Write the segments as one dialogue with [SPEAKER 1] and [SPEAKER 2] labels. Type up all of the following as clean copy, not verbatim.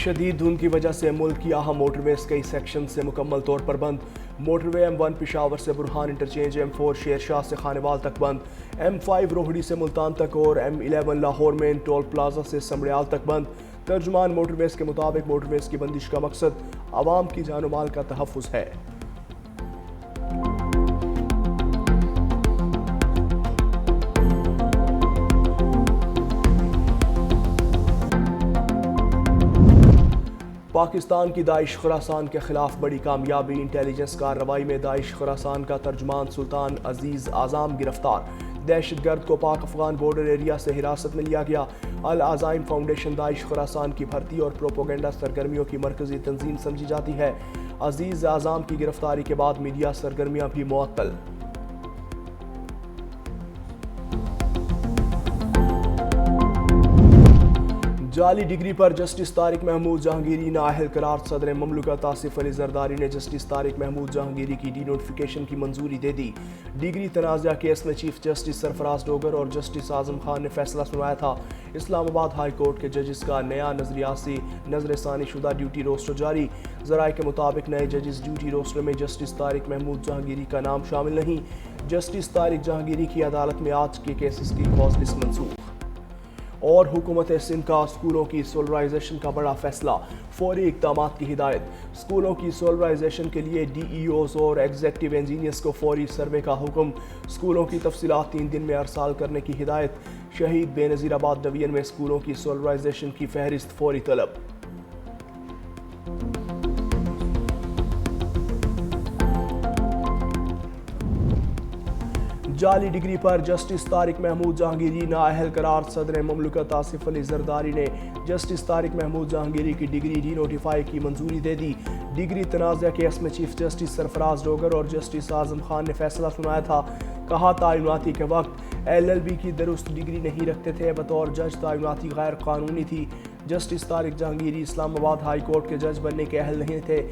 [SPEAKER 1] شدید دھند کی وجہ سے ملک کی اہم موٹر ویز کئی سیکشن سے مکمل طور پر بند۔ موٹر وے M1 پشاور سے برہان انٹرچینج، M4 شیر شاہ سے خانوال تک بند، M5 روہڑی سے ملتان تک اور M11 لاہور مین ٹول پلازا سے سمڑیال تک بند۔ ترجمان موٹر ویز کے مطابق موٹر ویز کی بندش کا مقصد عوام کی جان و مال کا تحفظ ہے۔ پاکستان کی داعش خراسان کے خلاف بڑی کامیابی، انٹیلیجنس کارروائی میں داعش خراسان کا ترجمان سلطان عزیز اعظم گرفتار، دہشت گرد کو پاک افغان بارڈر ایریا سے حراست میں لیا گیا۔ العزائم فاؤنڈیشن داعش خراسان کی بھرتی اور پروپیگنڈا سرگرمیوں کی مرکزی تنظیم سمجھی جاتی ہے۔ عزیز اعظم کی گرفتاری کے بعد میڈیا سرگرمیاں بھی معطل۔ جعلی ڈگری پر جسٹس طارق محمود جہانگیری نااہل قرار، صدر مملکت آصف علی زرداری نے جسٹس طارق محمود جہانگیری کی ڈی نوٹیفیکیشن کی منظوری دے دی۔ ڈگری تنازعہ کیس میں چیف جسٹس سرفراز ڈوگر اور جسٹس اعظم خان نے فیصلہ سنایا تھا۔ اسلام آباد ہائی کورٹ کے ججز کا نیا نظریاتی نظر ثانی شدہ ڈیوٹی روسٹر جاری، ذرائع کے مطابق نئے ججز ڈیوٹی روسٹر میں جسٹس طارق محمود جہانگیری کا نام شامل نہیں۔ جسٹس طارق جہانگیری کی عدالت میں آج کے کیسز کی کاز لسٹ منسوخ۔ اور حکومت سندھ کا اسکولوں کی سولرائزیشن کا بڑا فیصلہ، فوری اقدامات کی ہدایت۔ اسکولوں کی سولرائزیشن کے لیے DEOs اور ایگزیکٹو انجینئرز کو فوری سروے کا حکم، اسکولوں کی تفصیلات 3 دن میں ارسال کرنے کی ہدایت۔ شہید بے نظیر آباد ڈویژن میں اسکولوں کی سولرائزیشن کی فہرست فوری طلب۔ جعلی ڈگری پر جسٹس طارق محمود جہانگیری نااہل قرار، صدر مملکت آصف علی زرداری نے جسٹس طارق محمود جہانگیری کی ڈگری ڈی نوٹیفائی کی منظوری دے دی۔ ڈگری تنازعہ کیس میں چیف جسٹس سرفراز ڈوگر اور جسٹس اعظم خان نے فیصلہ سنایا تھا۔ کہا تعیناتی کے وقت LLB کی درست ڈگری نہیں رکھتے تھے، بطور جج تعیناتی غیر قانونی تھی۔ جسٹس طارق جہانگیری اسلام آباد ہائی کورٹ کے جج بننے کے اہل نہیں تھے۔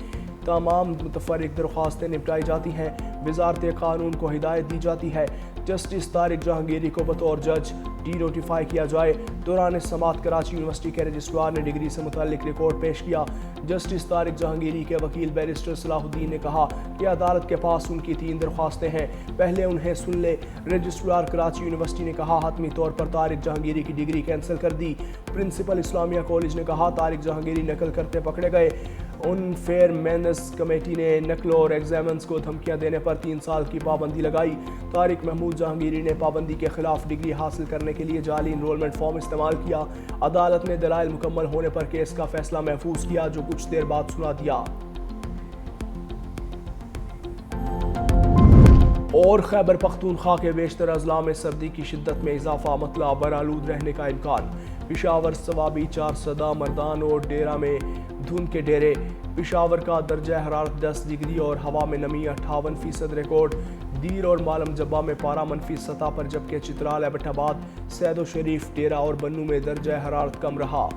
[SPEAKER 1] تمام متفرق درخواستیں نپٹائی جاتی ہیں، وزارت قانون کو ہدایت دی جاتی ہے جسٹس طارق جہانگیری کو بطور جج ڈی نوٹیفائی کیا جائے۔ دوران سماعت کراچی یونیورسٹی کے رجسٹرار نے ڈگری سے متعلق رپورٹ پیش کیا۔ جسٹس طارق جہانگیری کے وکیل بیرسٹر صلاح الدین نے کہا کہ عدالت کے پاس ان کی 3 درخواستیں ہیں، پہلے انہیں سن لے۔ رجسٹرار کراچی یونیورسٹی نے کہا حتمی طور پر طارق جہانگیری کی ڈگری کینسل کر دی۔ پرنسپل اسلامیہ کالج نے کہا طارق جہانگیری نقل کرتے پکڑے گئے۔ ان فیئر مینز کمیٹی نے نقل اور ایگزامنز کو دھمکیاں دینے پر 3 سال کی پابندی لگائی۔ طارق محمود جہانگیری نے پابندی کے خلاف ڈگری حاصل کرنے کے لیے جعلی انرولمنٹ فارم استعمال کیا۔ عدالت نے دلائل مکمل ہونے پر کیس کا فیصلہ محفوظ کیا، جو کچھ دیر بعد سنا دیا۔ اور خیبر پختونخوا کے بیشتر اضلاع میں سردی کی شدت میں اضافہ، مطلع برآلود رہنے کا امکان۔ پشاور، صوابی، چارسدہ، مردان اور ڈیرہ میں دھند کے ڈیرے۔ پشاور کا درجہ حرارت 10 ڈگری اور ہوا میں نمی 58% ریکارڈ۔ دیر اور مالم جبہ میں پارہ منفی سطح پر، جبکہ چترال، ایبٹ آباد، سید و شریف، ڈیرہ اور بنوں میں درجہ حرارت کم رہا۔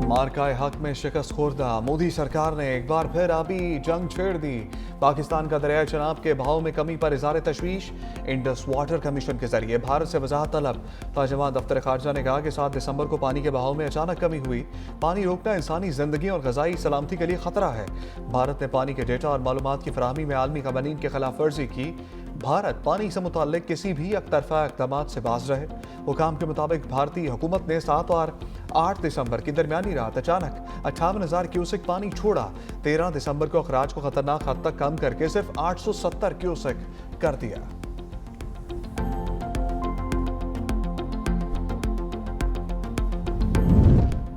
[SPEAKER 2] مارکہ حق میں شکست خوردہ، مودی سرکار نے ایک بار پھر آبی جنگ چھیڑ دی۔ پاکستان کا دریائے چناب کے بہاؤ میں کمی پر اظہار تشویش، انڈس واٹر کمیشن کے ذریعے بھارت سے وضاحت طلب۔ ترجمان دفتر خارجہ نے کہا کہ 7 دسمبر کو پانی کے بہاؤ میں اچانک کمی ہوئی۔ پانی روکنا انسانی زندگی اور غذائی سلامتی کے لیے خطرہ ہے۔ بھارت نے پانی کے ڈیٹا اور معلومات کی فراہمی میں عالمی قوانین کی خلاف ورزی کی۔ بھارت پانی سے متعلق کسی بھی یک طرفہ اقدامات سے باز رہے۔ حکام کے مطابق بھارتی حکومت نے 7 اور 8 دسمبر کی درمیانی رات اچانک 58,000 کیوسک پانی چھوڑا۔ 13 دسمبر کو اخراج کو خطرناک حد تک کم کر کے صرف 870 کیوسک کر دیا۔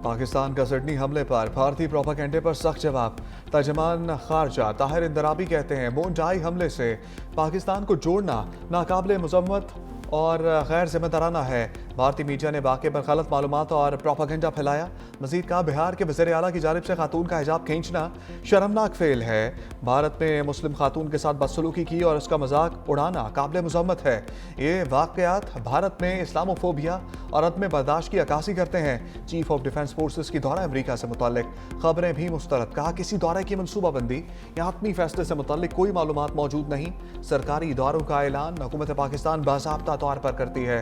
[SPEAKER 2] پاکستان کا سڈنی حملے پر بھارتی پروپیگنڈے پر سخت جواب۔ ترجمان خارجہ طاہر اندرابی کہتے ہیں مونٹائی حملے سے پاکستان کو جوڑنا ناقابل مذمت اور غیر ذمہ دارانہ ہے۔ بھارتی میڈیا نے واقعے پر غلط معلومات اور پروپیگنڈا پھیلایا۔ مزید کہا بہار کے وزیر اعلیٰ کی جانب سے خاتون کا حجاب کھینچنا شرمناک فعل ہے۔ بھارت میں مسلم خاتون کے ساتھ بدسلوکی کی اور اس کا مذاق اڑانا قابل مذمت ہے۔ یہ واقعات بھارت میں اسلاموفوبیا اور عدم برداشت کی عکاسی کرتے ہیں۔ چیف آف ڈیفنس فورسز کی دورہ امریکہ سے متعلق خبریں بھی مسترد۔ کہا کسی دورے کی منصوبہ بندی یا حتمی فیصلے سے متعلق کوئی معلومات موجود نہیں۔ سرکاری اداروں کا اعلان حکومت پاکستان باضابطہ طور پر کرتی ہے۔